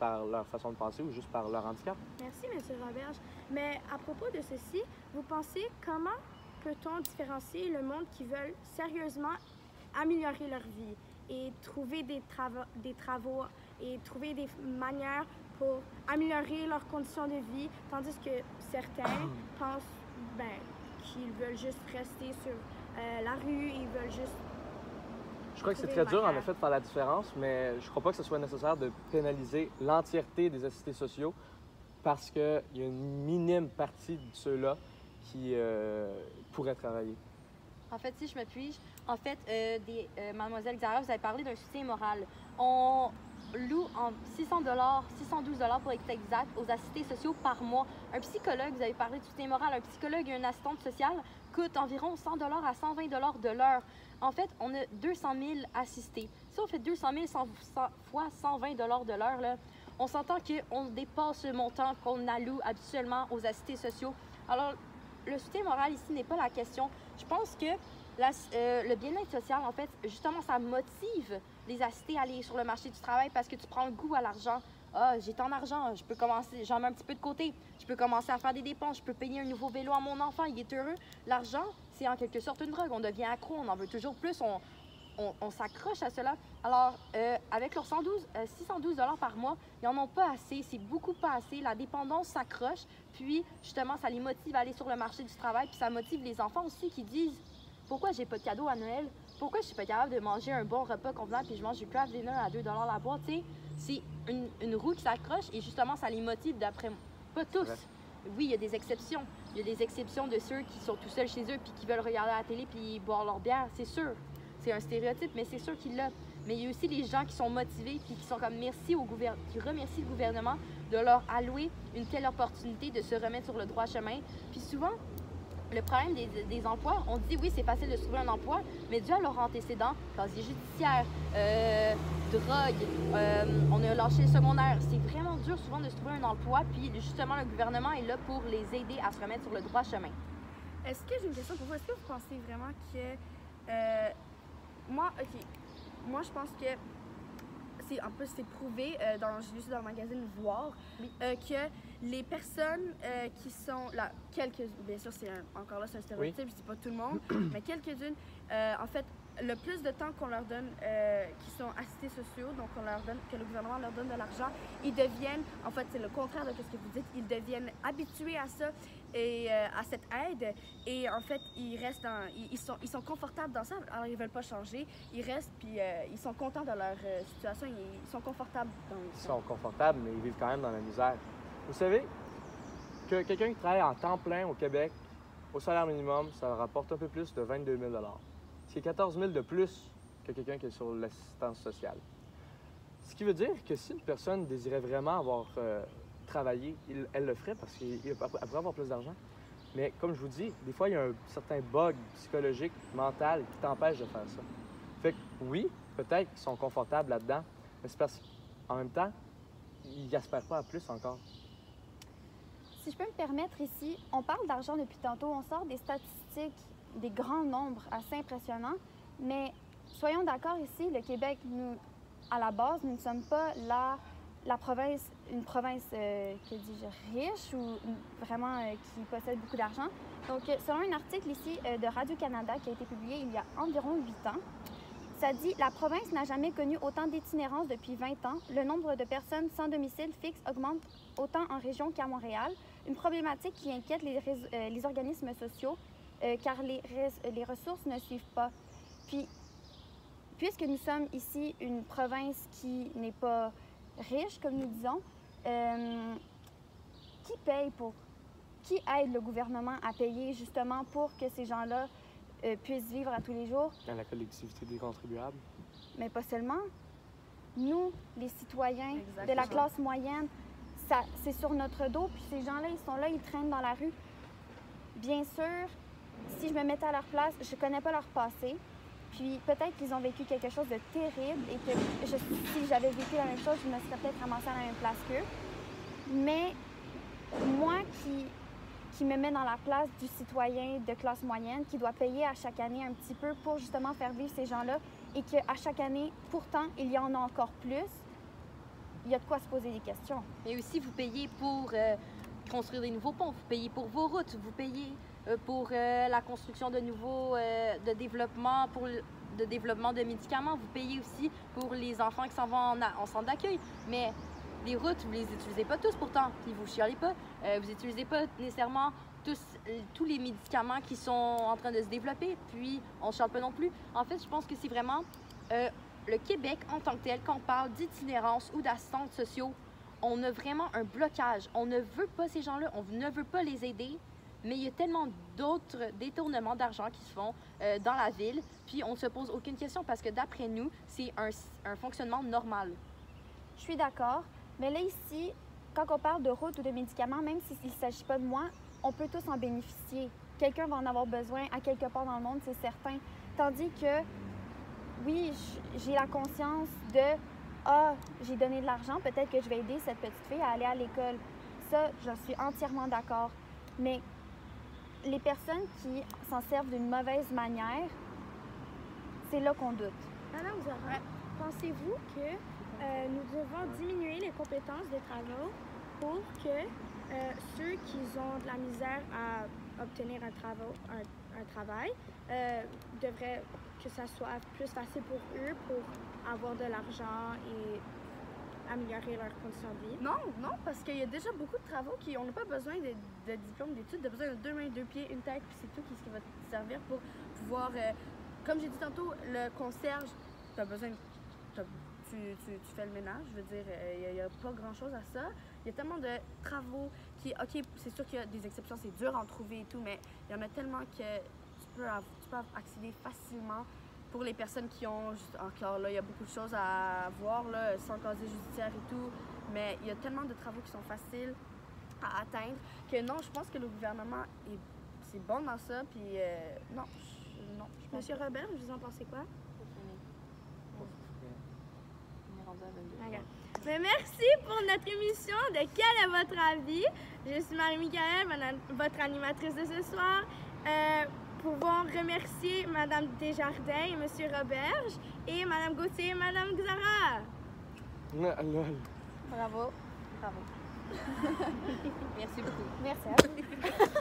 par leur façon de penser ou juste par leur handicap. Merci, M. Roberge. Mais à propos de ceci, vous pensez comment peut-on différencier le monde qui veulent sérieusement améliorer leur vie et trouver des travaux et trouver des manières pour améliorer leurs conditions de vie, tandis que certains pensent qu'ils veulent juste rester sur la rue, ils veulent juste... Je crois que c'est très dur, en effet, de faire la différence, mais je crois pas que ce soit nécessaire de pénaliser l'entièreté des assistés sociaux parce qu'il y a une minime partie de ceux-là qui pourraient travailler. En fait, si je me puis, en fait, Mademoiselle Xara, vous avez parlé d'un soutien moral. On loue en 612 pour être exact, aux assistés sociaux par mois. Un psychologue, vous avez parlé de soutien moral, un psychologue et une assistante sociale coûtent environ 100 à 120 de l'heure. En fait, on a 200 000 assistés. Si on fait 200 000 fois 120 de l'heure, là, on s'entend qu'on dépasse le montant qu'on alloue habituellement aux assistés sociaux. Alors, le soutien moral ici n'est pas la question. Je pense que le bien-être social, en fait, justement, ça motive les assistés à aller sur le marché du travail parce que tu prends le goût à l'argent. Ah, j'ai tant d'argent, je peux commencer, j'en mets un petit peu de côté, je peux commencer à faire des dépenses, je peux payer un nouveau vélo à mon enfant, il est heureux. L'argent, c'est en quelque sorte une drogue, on devient accro, on en veut toujours plus, on s'accroche à cela. Alors, avec leurs 612 par mois, ils n'en ont pas assez, c'est beaucoup pas assez. La dépendance s'accroche, puis justement, ça les motive à aller sur le marché du travail, puis ça motive les enfants aussi qui disent « Pourquoi j'ai pas de cadeau à Noël? Pourquoi je suis pas capable de manger un bon repas convenant puis je mange du craft dinner à 2 la boîte? » Tu sais, c'est une roue qui s'accroche et justement, ça les motive d'après moi. Pas tous. Ouais. Oui, il y a des exceptions. Il y a des exceptions de ceux qui sont tout seuls chez eux puis qui veulent regarder la télé puis boire leur bière, c'est sûr. C'est un stéréotype, mais c'est sûr qu'il l'a. Mais il y a aussi les gens qui sont motivés puis qui sont comme qui remercient le gouvernement de leur allouer une telle opportunité de se remettre sur le droit chemin. Puis souvent, le problème des emplois, on dit oui, c'est facile de se trouver un emploi, mais dû à leur antécédent, casier judiciaire, drogue, on a lâché le secondaire, c'est vraiment dur souvent de se trouver un emploi, puis justement le gouvernement est là pour les aider à se remettre sur le droit chemin. Est-ce que j'ai une question pour vous? Est-ce que vous pensez vraiment que... Moi, je pense que en plus, c'est prouvé, j'ai lu ça dans le magazine Voir, oui. Que les personnes qui sont là, bien sûr, encore là, c'est un stéréotype, oui. Je dis pas tout le monde, mais quelques-unes, en fait, le plus de temps qu'on leur donne, qui sont assistés sociaux, donc que le gouvernement leur donne de l'argent, ils deviennent, en fait, c'est le contraire de ce que vous dites, ils deviennent habitués à ça et à cette aide, et en fait, ils restent ils sont confortables dans ça, alors ils veulent pas changer, ils restent, puis ils sont contents de leur situation, ils sont confortables dans ça. Ils sont confortables, mais ils vivent quand même dans la misère. Vous savez que quelqu'un qui travaille en temps plein au Québec, au salaire minimum, ça rapporte un peu plus de 22 000 ce qui est 14 000 de plus que quelqu'un qui est sur l'assistance sociale. Ce qui veut dire que si une personne désirait vraiment avoir travaillé, elle le ferait parce qu'elle pourrait avoir plus d'argent. Mais comme je vous dis, des fois, il y a un certain bug psychologique, mental qui t'empêche de faire ça. Fait que oui, peut-être qu'ils sont confortables là-dedans, mais c'est parce qu'en même temps, ils n'aspirent pas à plus encore. Si je peux me permettre ici, on parle d'argent depuis tantôt, on sort des statistiques, des grands nombres assez impressionnants, mais soyons d'accord ici, le Québec, nous, à la base, nous ne sommes pas une province, que dis-je, riche ou vraiment qui possède beaucoup d'argent. Donc, selon un article ici de Radio-Canada qui a été publié il y a environ 8 ans, ça dit « La province n'a jamais connu autant d'itinérance depuis 20 ans. Le nombre de personnes sans domicile fixe augmente autant en région qu'à Montréal. Une problématique qui inquiète les organismes sociaux car les ressources ne suivent pas. » Puis, puisque nous sommes ici une province qui n'est pas riche, comme nous disons, qui aide le gouvernement à payer justement pour que ces gens-là puissent vivre à tous les jours? Dans la collectivité des contribuables. Mais pas seulement. Nous, les citoyens Exactement. de la classe moyenne, c'est sur notre dos, puis ces gens-là, ils sont là, ils traînent dans la rue. Bien sûr, si je me mettais à leur place, je ne connais pas leur passé, puis peut-être qu'ils ont vécu quelque chose de terrible et que si j'avais vécu la même chose, je me serais peut-être ramassée à la même place qu'eux. Mais moi qui me met dans la place du citoyen de classe moyenne qui doit payer à chaque année un petit peu pour justement faire vivre ces gens-là et qu'à chaque année, pourtant, il y en a encore plus, il y a de quoi se poser des questions. Mais aussi, vous payez pour construire des nouveaux ponts, vous payez pour vos routes, vous payez pour la construction de nouveaux de développement, de développement de médicaments, vous payez aussi pour les enfants qui s'en vont en centre d'accueil. Mais les routes, vous les utilisez pas tous pourtant, puis vous chialez pas. Vous n'utilisez pas nécessairement tous les médicaments qui sont en train de se développer, puis on ne chiale pas non plus. En fait, je pense que c'est vraiment le Québec en tant que tel, quand on parle d'itinérance ou d'assistants sociaux, on a vraiment un blocage. On ne veut pas ces gens-là, on ne veut pas les aider, mais il y a tellement d'autres détournements d'argent qui se font dans la ville, puis on ne se pose aucune question parce que d'après nous, c'est un fonctionnement normal. Je suis d'accord, mais là ici, quand on parle de routes ou de médicaments, même s'il ne s'agit pas de moi, on peut tous en bénéficier. Quelqu'un va en avoir besoin à quelque part dans le monde, c'est certain. Tandis que, oui, j'ai la conscience de « Ah, j'ai donné de l'argent, peut-être que je vais aider cette petite fille à aller à l'école. » Ça, je suis entièrement d'accord. Mais les personnes qui s'en servent d'une mauvaise manière, c'est là qu'on doute. Madame Zara, pensez-vous que nous devons diminuer les compétences des travaux pour que ceux qui ont de la misère à obtenir un travail devraient que ça soit plus facile pour eux pour avoir de l'argent et améliorer leurs conditions de vie? Non, parce qu'il y a déjà beaucoup de travaux qui on n'a pas besoin de diplôme d'études, on a besoin de 2 mains, 2 pieds, une tête, puis c'est tout qui va te servir pour pouvoir, comme j'ai dit tantôt, le concierge, tu as besoin, tu fais le ménage, je veux dire, il n'y a pas grand-chose à ça. Il y a tellement de travaux qui, OK, c'est sûr qu'il y a des exceptions, c'est dur à en trouver et tout, mais il y en a tellement que tu peux accéder facilement pour les personnes qui ont, encore là, il y a beaucoup de choses à voir, là, sans casier judiciaire et tout, mais il y a tellement de travaux qui sont faciles à atteindre que non, je pense que le gouvernement c'est bon dans ça, puis non. Monsieur Robert, vous en pensez quoi? Mais merci pour notre émission de Quel est votre avis? Je suis Marie-Michaëlle, votre animatrice de ce soir. Pouvons remercier Mme Desjardins et M. Roberge et Mme Gauthier et Mme Xara. Bravo. Merci beaucoup. Merci à vous.